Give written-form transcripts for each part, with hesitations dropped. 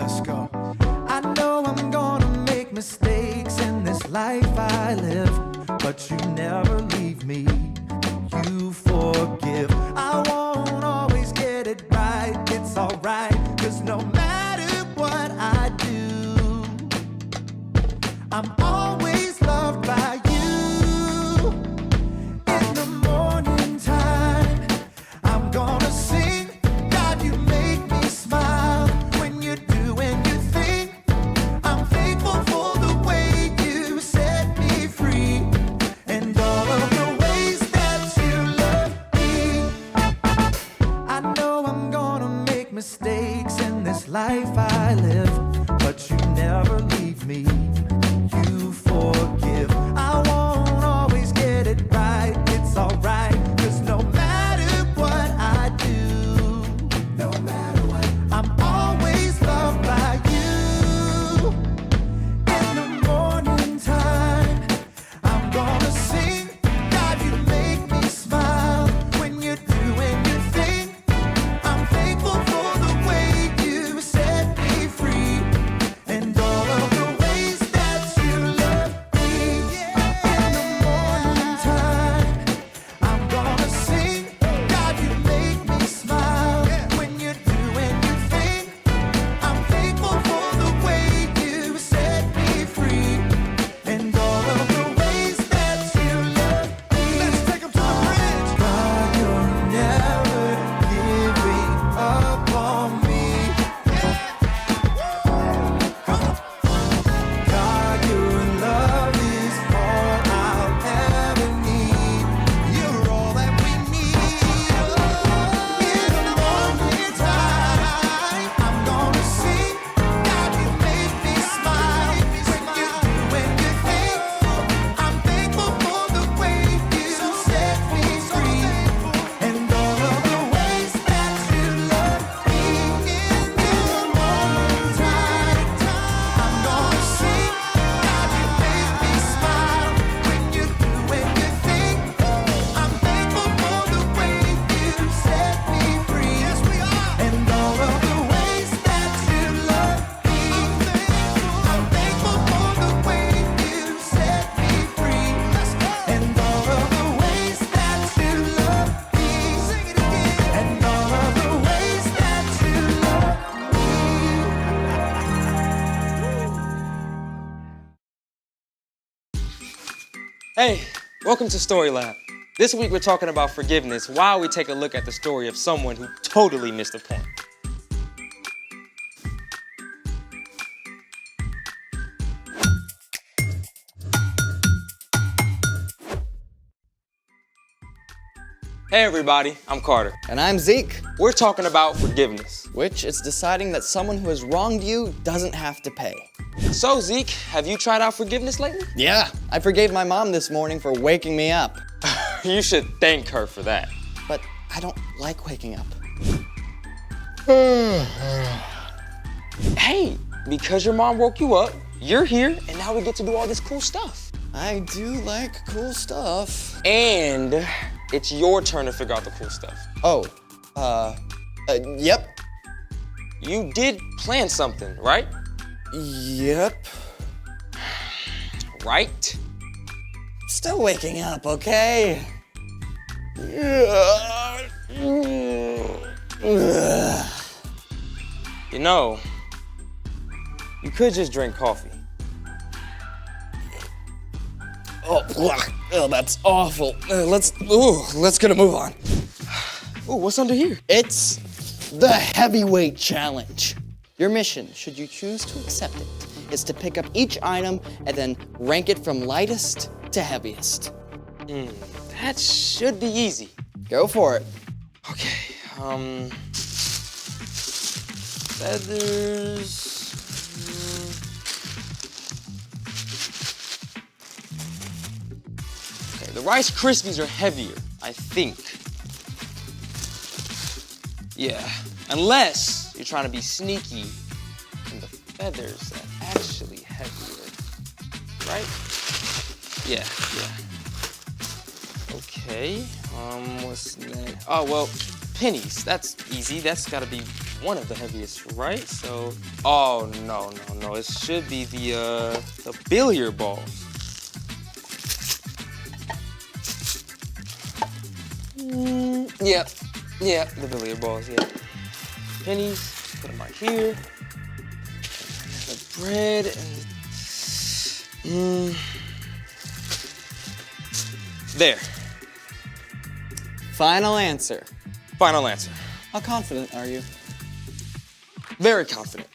Let's go. I know I'm gonna make mistakes in this life I live, but you never leave me, you forgive. I won't always get it right, it's alright, 'cause no matter what I do, I'm always loved by you. In the morning time, I'm gonna sing, God, you make me smile. When you're doing your thing, I'm thankful for the way you set me free, and all of the ways that you love me. I know I'm gonna make mistakes in this life I live, but you never leave me, you forgive. I won't always get it right, it's alright, 'cause no matter what I do, no matter what, I'm always loved by you. In the morning time, I'm gonna sing, God, you make me smile. When you're doing your thing, I'm thankful for the way you set me free, and all of the ways that you love me. In the morning time, I'm gonna sing, God, you make me smile. When you're doing your thing, I'm thankful for the way you set me free, and all of the ways that you love me. Let's take 'em to the bridge. God, you're never giving up on me. God, your love is all I'll ever need. You're all that we need. In the morning time, I'm gonna sing, God, you make me smile. When you're doing your thing, I'm thankful for the way you set me free, and all of the ways that you love me. In the morning time, I'm gonna sing, God, you make me smile. When you're doing your thing, I'm thankful for the way you set me free. Yes, we are. And all of the ways that you love me. I'm thankful for the way you set me free. Let's go. And all of the ways that you love me. Sing it again. And all of the ways that you love Hey, welcome to Story Lab. This week we're talking about forgiveness while we take a look at the story of someone who totally missed the point. Hey everybody, I'm Carter. And I'm Zeke, We're talking about forgiveness. which is deciding that someone who has wronged you doesn't have to pay. So Zeke, have you tried out forgiveness lately? Yeah, I forgave my mom this morning for waking me up. You should thank her for that. But I don't like waking up. Hey, because your mom woke you up, you're here, and now we get to do all this cool stuff. I do like cool stuff. And it's your turn to figure out the cool stuff. Oh, yep. You did plan something, right? Yep. Right? Still waking up, okay? You know, you could just drink coffee. Oh, that's awful. Let's get a move on. Ooh, what's under here? It's the heavyweight challenge. Your mission, should you choose to accept it, is to pick up each item and then rank it from lightest to heaviest. That should be easy. Go for it. Okay, feathers. Okay, the Rice Krispies are heavier, I think. Yeah, unless you're trying to be sneaky and the feathers are actually heavier, right? Yeah. Okay, what's next? Oh, well, pennies, that's easy. That's gotta be one of the heaviest, right? So, oh, no. It should be the billiard balls. Yep, the billiard balls, yeah. Pennies, put them right here. The bread and there. Final answer. Final answer. How confident are you? Very confident.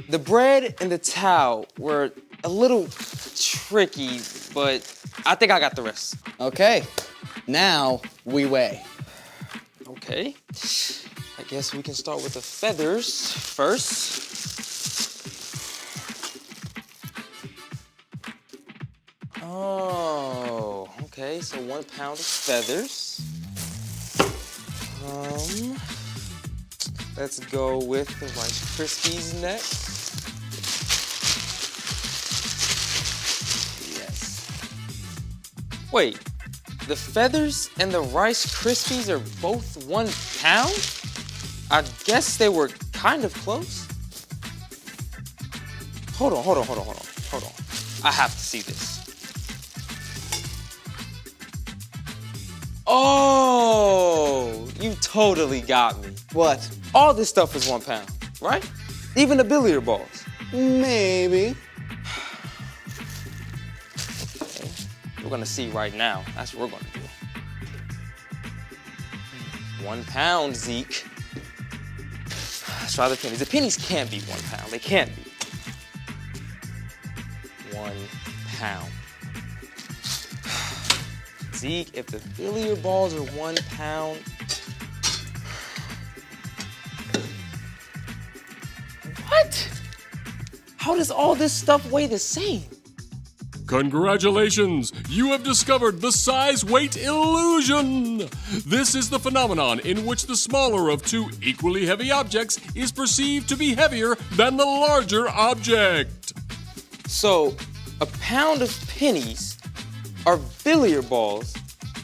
The bread and the towel were a little tricky, but I think I got the rest. Okay, now we weigh. Okay. I guess we can start with the feathers first. Oh, okay, so 1 pound of feathers. Let's go with the Rice Krispies next. Yes. Wait, the feathers and the Rice Krispies are both 1 pound? I guess they were kind of close. Hold on. I have to see this. Oh, you totally got me. What? All this stuff is 1 pound, right? Even the billiard balls. Maybe. Okay. We're gonna see right now. That's what we're gonna do. 1 pound, Zeke. Let's try the pennies. The pennies can't be 1 pound. They can't be. 1 pound. Zeke, if the billiard balls are 1 pound, what? How does all this stuff weigh the same? Congratulations! You have discovered the size-weight illusion! This is the phenomenon in which the smaller of two equally heavy objects is perceived to be heavier than the larger object. So, a pound of pennies, or billiard balls,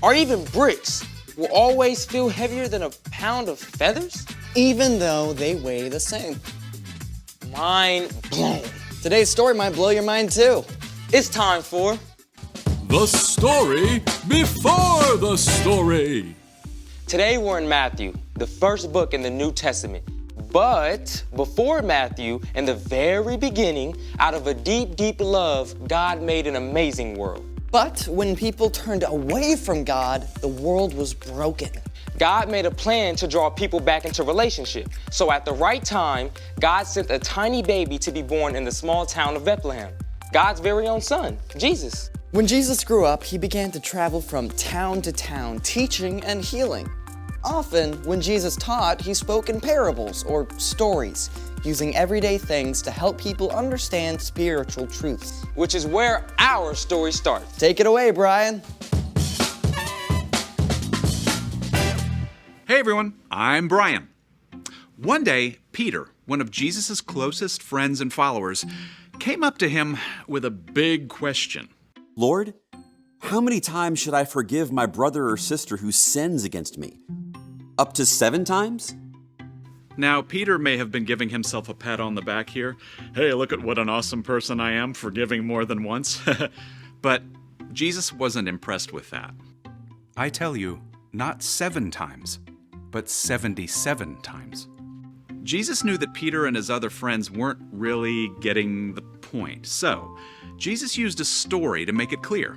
or even bricks will always feel heavier than a pound of feathers? Even though they weigh the same. Mind blown. Today's story might blow your mind too. It's time for The story before the story. Today we're in Matthew, the first book in the New Testament. But before Matthew, in the very beginning, out of a deep, deep love, God made an amazing world. But when people turned away from God, the world was broken. God made a plan to draw people back into relationship. So at the right time, God sent a tiny baby to be born in the small town of Bethlehem. God's very own son, Jesus. When Jesus grew up, he began to travel from town to town, teaching and healing. Often, when Jesus taught, he spoke in parables or stories, using everyday things to help people understand spiritual truths. Which is where our story starts. Take it away, Brian. Hey everyone, I'm Brian. One day, Peter, one of Jesus' closest friends and followers, came up to him with a big question. Lord, how many times should I forgive my brother or sister who sins against me? Up to 7 times? Now, Peter may have been giving himself a pat on the back here. Hey, look at what an awesome person I am, forgiving more than once. But Jesus wasn't impressed with that. I tell you, not 7 times, but 77 times. Jesus knew that Peter and his other friends weren't really getting the point. So, Jesus used a story to make it clear.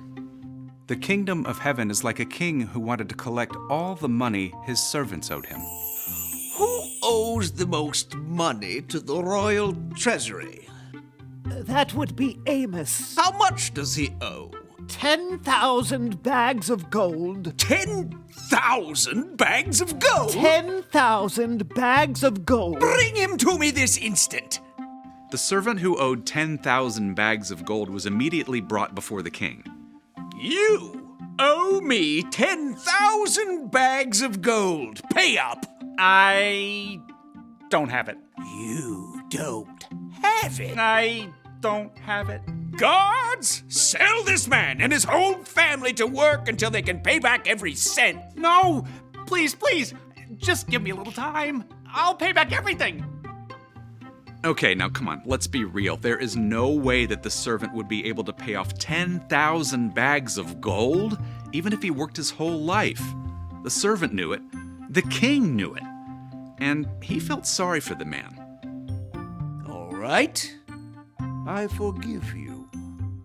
The kingdom of heaven is like a king who wanted to collect all the money his servants owed him. Who owes the most money to the royal treasury? That would be Amos. How much does he owe? 10,000 bags of gold. 10,000 bags of gold? 10,000 bags of gold. Bring him to me this instant. The servant who owed 10,000 bags of gold was immediately brought before the king. You owe me 10,000 bags of gold. Pay up. I don't have it. You don't have it. I don't have it. Guards, sell this man and his whole family to work until they can pay back every cent. No! Please, just give me a little time. I'll pay back everything. Okay, now come on, let's be real. There is no way that the servant would be able to pay off 10,000 bags of gold, even if he worked his whole life. The servant knew it. The king knew it. And he felt sorry for the man. All right. I forgive you.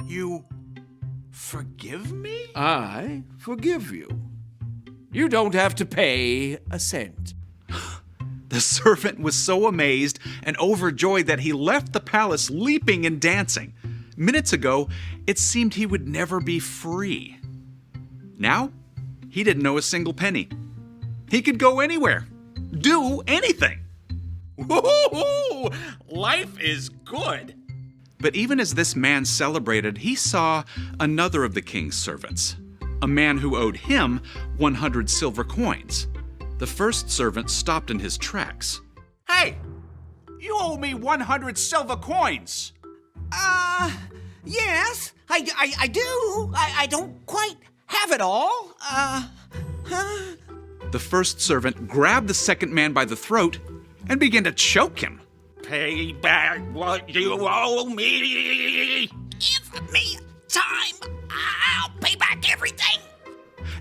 You forgive me? I forgive you. You don't have to pay a cent. The servant was so amazed and overjoyed that he left the palace leaping and dancing. Minutes ago, it seemed he would never be free. Now, he didn't owe a single penny. He could go anywhere, do anything. Woo-hoo-hoo! Life is good. But even as this man celebrated, he saw another of the king's servants, a man who owed him 100 silver coins. The first servant stopped in his tracks. Hey, you owe me 100 silver coins. Yes, I do. I don't quite have it all. The first servant grabbed the second man by the throat and began to choke him. Pay back what you owe me. Give me time. I'll pay back everything.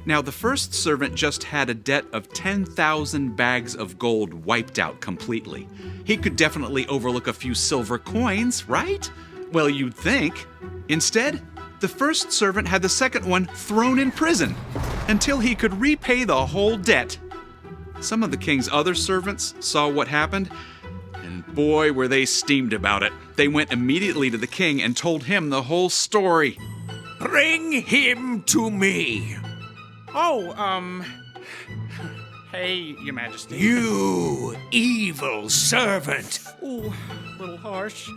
Now, the first servant just had a debt of 10,000 bags of gold wiped out completely. He could definitely overlook a few silver coins, right? Well, you'd think. Instead, the first servant had the second one thrown in prison until he could repay the whole debt. Some of the king's other servants saw what happened, and boy, were they steamed about it. They went immediately to the king and told him the whole story. Bring him to me. Hey, Your Majesty. You evil servant. Ooh, a little harsh.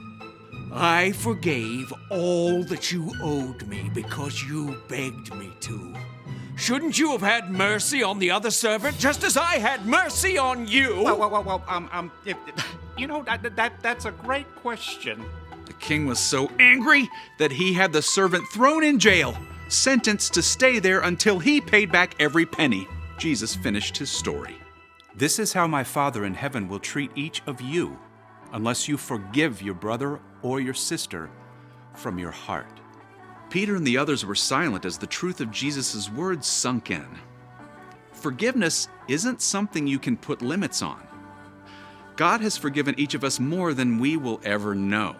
I forgave all that you owed me because you begged me to. Shouldn't you have had mercy on the other servant just as I had mercy on you? That's a great question. The king was so angry that he had the servant thrown in jail, sentenced to stay there until he paid back every penny. Jesus finished his story. This is how my Father in heaven will treat each of you, unless you forgive your brother or your sister from your heart. Peter and the others were silent as the truth of Jesus' words sunk in. Forgiveness isn't something you can put limits on. God has forgiven each of us more than we will ever know,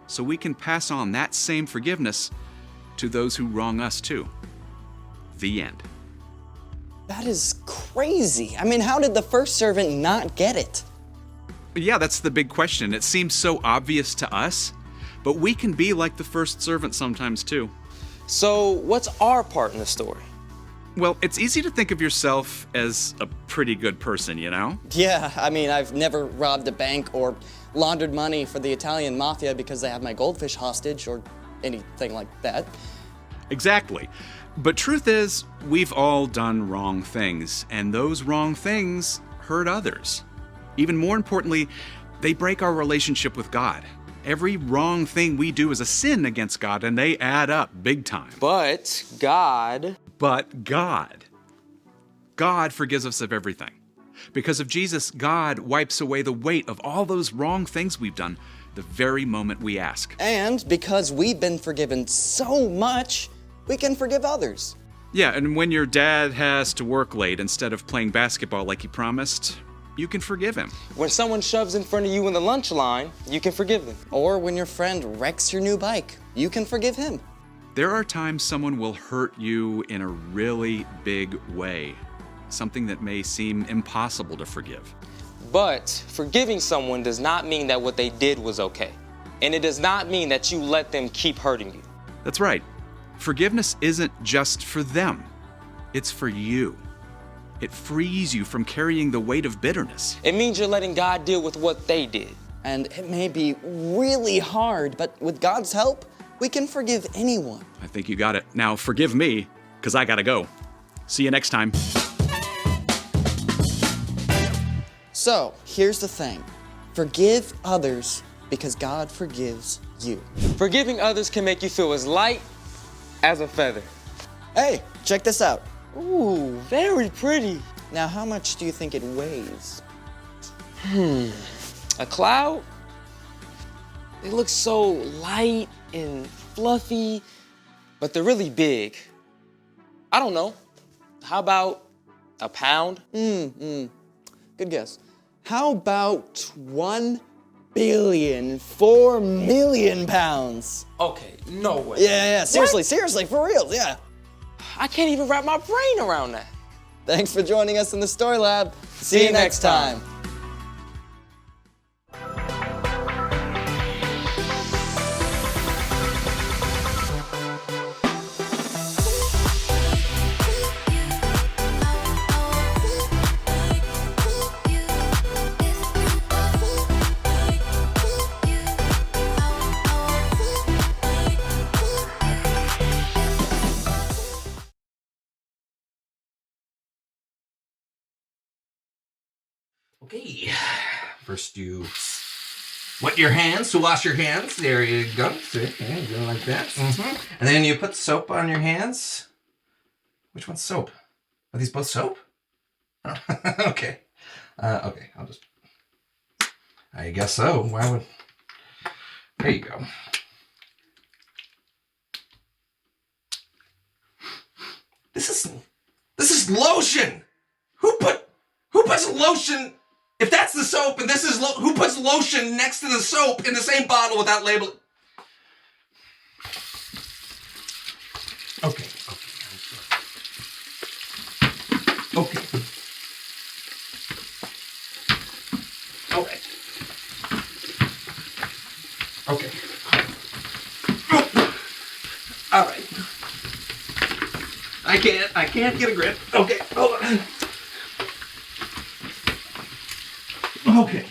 so we can pass on that same forgiveness to those who wrong us too. The end. That is crazy. I mean, how did the first servant not get it? Yeah, that's the big question. It seems so obvious to us, but we can be like the first servant sometimes too. So, what's our part in the story? Well, it's easy to think of yourself as a pretty good person, you know? Yeah, I mean, I've never robbed a bank or laundered money for the Italian mafia because they have my goldfish hostage or anything like that. Exactly. But truth is, we've all done wrong things, and those wrong things hurt others. Even more importantly, they break our relationship with God. Every wrong thing we do is a sin against God, and they add up big time. But God forgives us of everything. Because of Jesus, God wipes away the weight of all those wrong things we've done the very moment we ask. And because we've been forgiven so much, we can forgive others. Yeah, and when your dad has to work late instead of playing basketball like he promised, you can forgive him. When someone shoves in front of you in the lunch line, you can forgive them. Or when your friend wrecks your new bike, you can forgive him. There are times someone will hurt you in a really big way, something that may seem impossible to forgive. But forgiving someone does not mean that what they did was okay. And it does not mean that you let them keep hurting you. That's right. Forgiveness isn't just for them. It's for you. It frees you from carrying the weight of bitterness. It means you're letting God deal with what they did. And it may be really hard, but with God's help, we can forgive anyone. I think you got it. Now forgive me, because I gotta go. See you next time. So, here's the thing. Forgive others because God forgives you. Forgiving others can make you feel as light as a feather. Hey, check this out. Ooh, very pretty. Now, how much do you think it weighs? A cloud? They look so light and fluffy, but they're really big. I don't know. How about a pound? Good guess. How about 1,000,000,004,000,000 pounds? Okay, no way. Yeah, seriously, for real, yeah. I can't even wrap my brain around that. Thanks for joining us in the Story Lab. See you next time. Okay, first you wet your hands to wash your hands. There you go. See, yeah, go like that. And then you put soap on your hands. Which one's soap? Are these both soap? Oh, okay. Okay, I'll just... I guess so. Why would... There you go. This is lotion! Who puts lotion... If that's the soap and this is who puts lotion next to the soap in the same bottle without labeling? Okay. All right. I can't get a grip. Okay, hold on. Okay.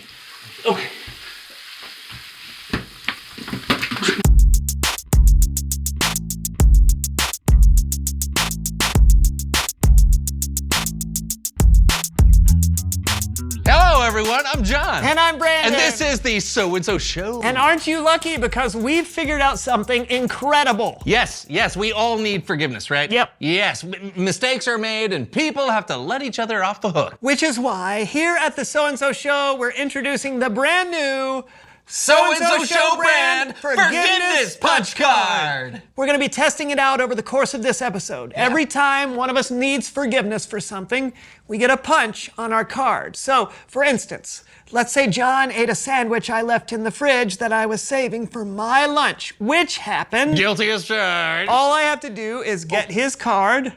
Hello, everyone. I'm John. And I'm Brandon. And this is the So-and-So Show. And aren't you lucky because we've figured out something incredible. Yes, we all need forgiveness, right? Yep. Yes, mistakes are made and people have to let each other off the hook. Which is why here at the So-and-So Show, we're introducing the brand new So-and-So Show brand Forgiveness Punch Card. We're going to be testing it out over the course of this episode. Yeah. Every time one of us needs forgiveness for something, we get a punch on our card. So, for instance, let's say John ate a sandwich I left in the fridge that I was saving for my lunch, which happened. Guilty as charged. All I have to do is get his card,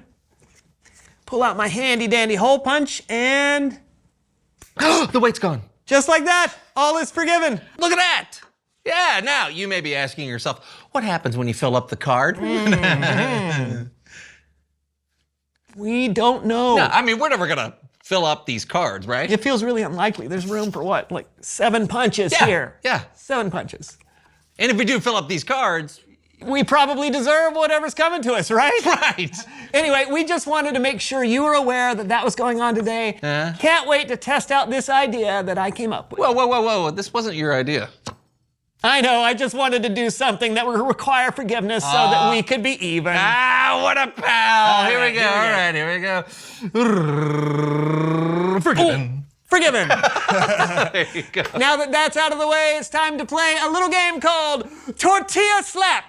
pull out my handy dandy hole punch, and The weight's gone. just like that, all is forgiven. Look at that. Yeah, now you may be asking yourself, what happens when you fill up the card? We don't know. No, I mean, we're never gonna fill up these cards, right? It feels really unlikely. There's room for what? Like 7 punches Yeah, here. yeah. 7 punches. And if we do fill up these cards, We probably deserve whatever's coming to us, right? right. Anyway, we just wanted to make sure you were aware that that was going on today. Can't wait to test out this idea that I came up with. Whoa. This wasn't your idea. I know, I just wanted to do something that would require forgiveness so that we could be even. Ah, what a pal. Here we go. here we go. All right, here we go. Forgiven. Forgiven. There you go. Now that that's out of the way, it's time to play a little game called Tortilla Slap.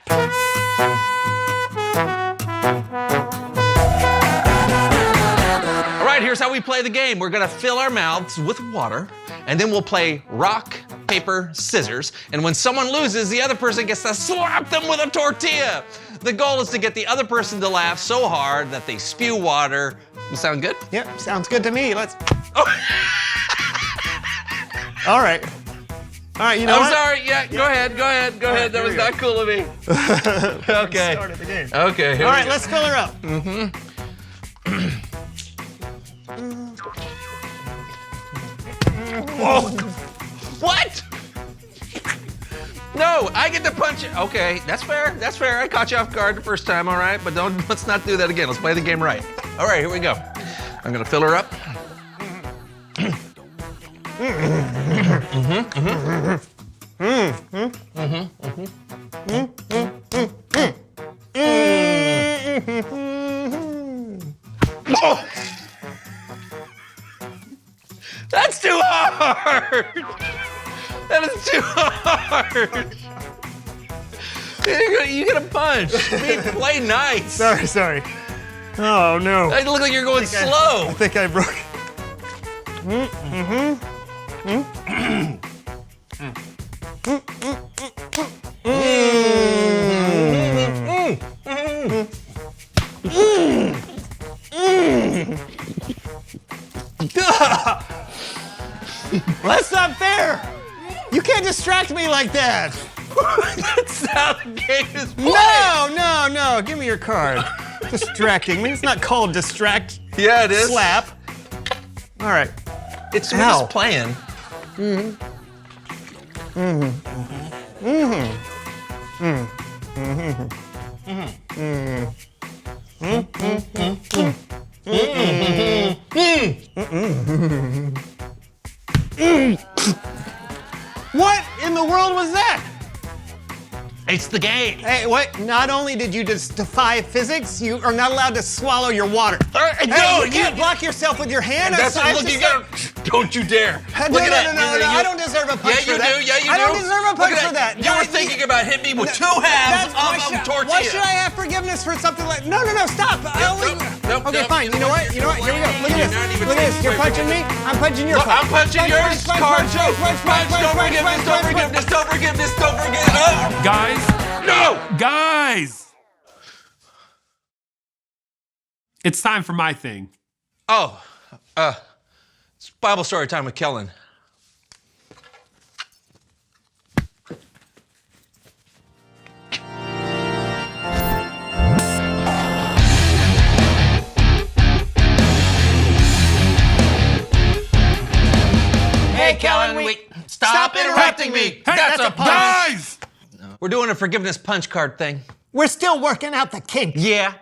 All right, here's how we play the game. We're gonna fill our mouths with water, and then we'll play rock, paper, scissors. And when someone loses, the other person gets to slap them with a tortilla. The goal is to get the other person to laugh so hard that they spew water. Sound good? Yep, sounds good to me. Let's. All right. All right, you know I'm what? sorry. Yeah, go ahead. That here was we go. not cool of me. Okay. Started the game. Okay. All right, let's fill her up. Whoa. What? No, I get to punch it. Okay, that's fair. I caught you off guard the first time, all right? But let's not do that again. Let's play the game right. All right, here we go. I'm gonna fill her up. Oh. That's too hard! hard. That is too hard. You get a punch. Play nice. Sorry. Oh, no. It look like you're going slow. I think I broke. That's not fair. You can't distract me like that. That's how the game is played. No. Give me your card. Distracting me. It's not called distract. Yeah, it is. Slap. All right. We're just playing. What in the world was that? It's the game. Hey, what? Not only did you just defy physics, you are not allowed to swallow your water. No, you can't block yourself with your hand. That's what, look, you got. Don't you dare. No, I don't deserve a punch for that. Yeah, you do. I don't deserve a punch for that. You were thinking about hitting me with two halves of tortilla. Why should I have forgiveness for something like? No, stop. Okay, fine. You know what? Here we go. Look at this. You're punching me. I'm punching your punch. I'm punching yours. Card show. Punch. Don't forgiveness. Guys. No. Guys. It's time for my thing. Oh, it's Bible story time with Kellen. Hey, Kellen, stop interrupting me. Hey, that's a punch. Guys! We're doing a forgiveness punch card thing. We're still working out the kinks. Yeah.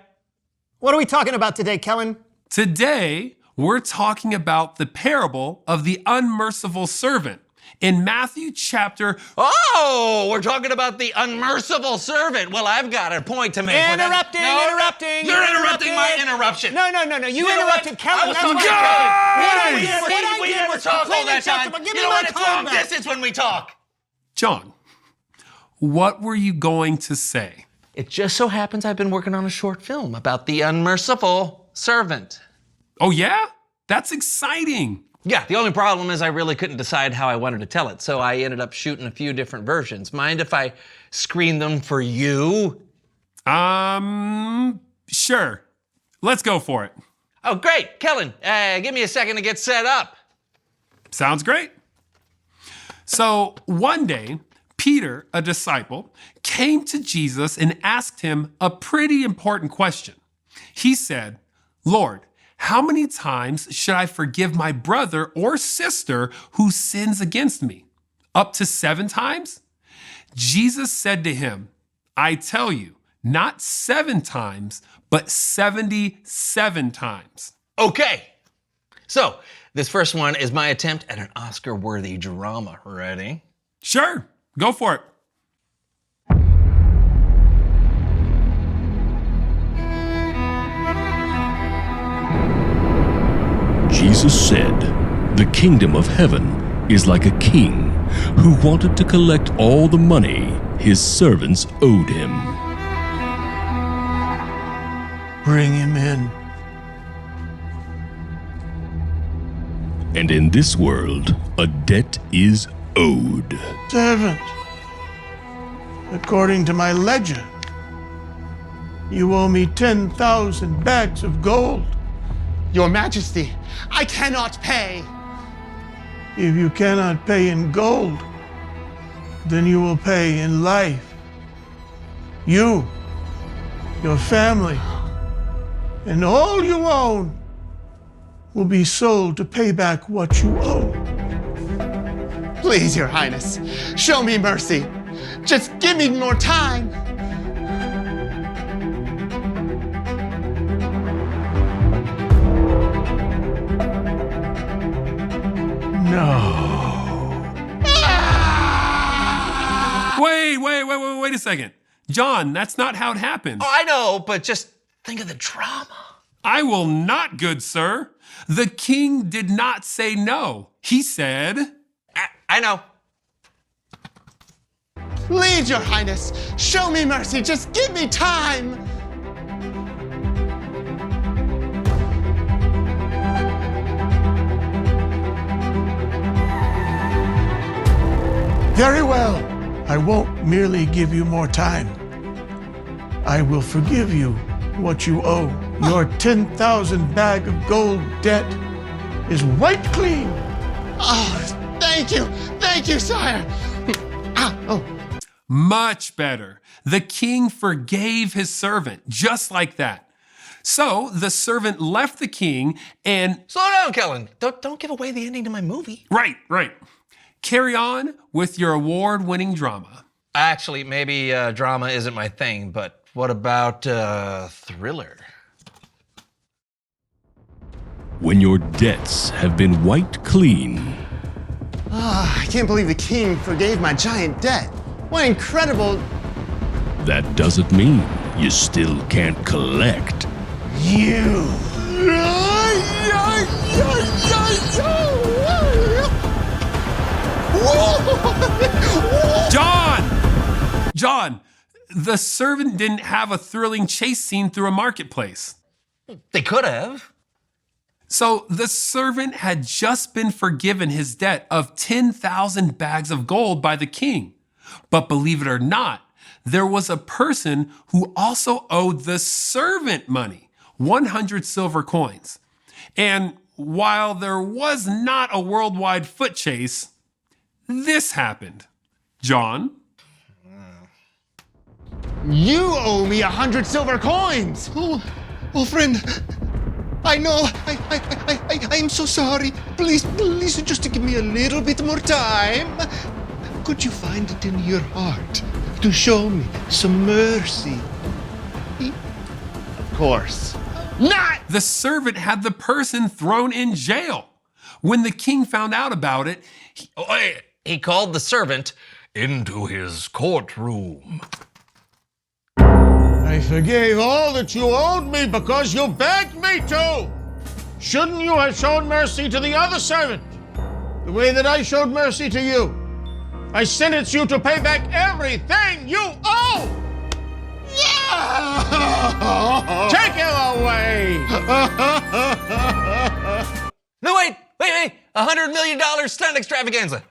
What are we talking about today, Kellen? Today, we're talking about the parable of the unmerciful servant in Matthew chapter... Oh, we're talking about the unmerciful servant. Well, I've got a point to make. Interrupting. You're interrupting my interruption. No. You interrupted Kellen. We did never was talk all completely that time. acceptable. Give You me know my what? It's card long back. distance when we talk. John, what were you going to say? It just so happens I've been working on a short film about the unmerciful servant. Oh, yeah? That's exciting. Yeah, the only problem is I really couldn't decide how I wanted to tell it, so I ended up shooting a few different versions. Mind if I screen them for you? Sure. Let's go for it. Oh, great. Kellen, give me a second to get set up. Sounds great. So one day, Peter, a disciple, came to Jesus and asked him a pretty important question. He said, Lord, how many times should I forgive my brother or sister who sins against me? Up to 7 times? Jesus said to him, I tell you, not 7 times, but 77 times. Okay. So, this first one is my attempt at an Oscar-worthy drama. Ready? Sure, go for it. Jesus said, the kingdom of heaven is like a king who wanted to collect all the money his servants owed him. Bring him in. And in this world, a debt is owed. Servant, according to my ledger, you owe me 10,000 bags of gold. Your Majesty, I cannot pay. If you cannot pay in gold, then you will pay in life. You, your family, and all you own will be sold to pay back what you owe. Please, Your Highness, show me mercy. Just give me more time. Wait a second. John, that's not how it happened. Oh, I know, but just think of the drama. I will not, good sir. The king did not say no. He said, I know. Please, Your Highness, show me mercy. Just give me time. Very well. I won't merely give you more time. I will forgive you what you owe. Your 10,000 bag of gold debt is wiped clean. Oh, thank you. Thank you, sire. Much better. The king forgave his servant, just like that. So the servant left the king and... Slow down, Kellen. Don't give away the ending to my movie. Right. Carry on with your award-winning drama. Actually, maybe drama isn't my thing, but what about thriller? When your debts have been wiped clean. I can't believe the king forgave my giant debt. What incredible... That doesn't mean you still can't collect. You. John, the servant didn't have a thrilling chase scene through a marketplace. They could have. So the servant had just been forgiven his debt of 10,000 bags of gold by the king. But believe it or not, there was a person who also owed the servant money, 100 silver coins. And while there was not a worldwide foot chase, this happened. John? You owe me 100 silver coins. Oh, friend. I know. I'm so sorry. Please, just give me a little bit more time. Could you find it in your heart to show me some mercy? Of course. Not! The servant had the person thrown in jail. When the king found out about it, he called the servant into his courtroom. I forgave all that you owed me because you begged me to. Shouldn't you have shown mercy to the other servant the way that I showed mercy to you? I sentence you to pay back everything you owe. Yeah! Take him away. No, wait. $100 million stunt extravaganza.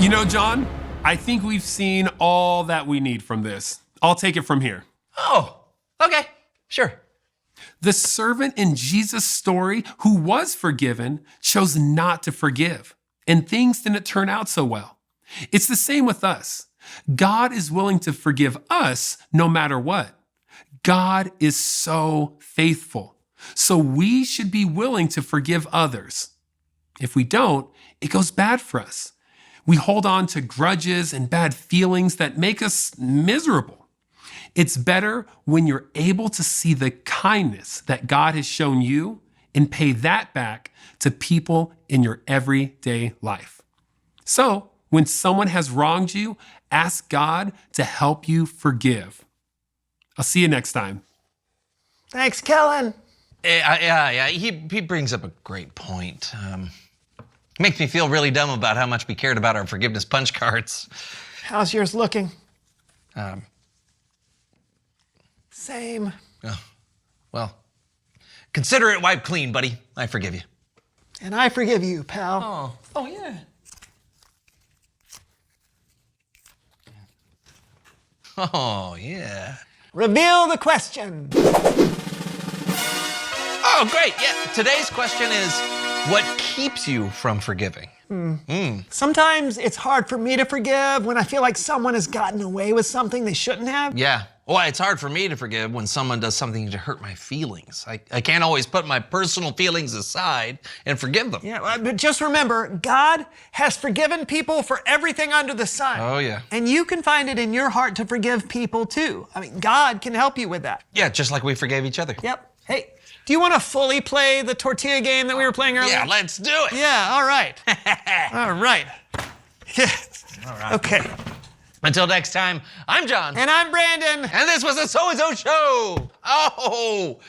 You know, John, I think we've seen all that we need from this. I'll take it from here. Oh, okay, sure. The servant in Jesus' story who was forgiven chose not to forgive, and things didn't turn out so well. It's the same with us. God is willing to forgive us no matter what. God is so faithful. So we should be willing to forgive others. If we don't, it goes bad for us. We hold on to grudges and bad feelings that make us miserable. It's better when you're able to see the kindness that God has shown you and pay that back to people in your everyday life. So, when someone has wronged you, ask God to help you forgive. I'll see you next time. Thanks, Kellen. Yeah. He brings up a great point. Makes me feel really dumb about how much we cared about our forgiveness punch cards. How's yours looking? Same. Oh, well, consider it wiped clean, buddy. I forgive you. And I forgive you, pal. Oh yeah. Oh, yeah. Reveal the question. Oh, great. Yeah, today's question is, what keeps you from forgiving? Sometimes it's hard for me to forgive when I feel like someone has gotten away with something they shouldn't have. Yeah. Well, it's hard for me to forgive when someone does something to hurt my feelings. I can't always put my personal feelings aside and forgive them. Yeah, but just remember, God has forgiven people for everything under the sun. Oh, yeah. And you can find it in your heart to forgive people, too. I mean, God can help you with that. Yeah, just like we forgave each other. Yep. Hey, do you want to fully play the tortilla game that we were playing earlier? Yeah, let's do it. Yeah, all right. All right. Yeah. All right. Okay. Until next time, I'm John. And I'm Brandon. And this was the So-and-So Show. Oh.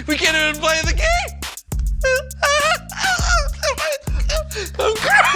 We can't even play the game. I'm crying.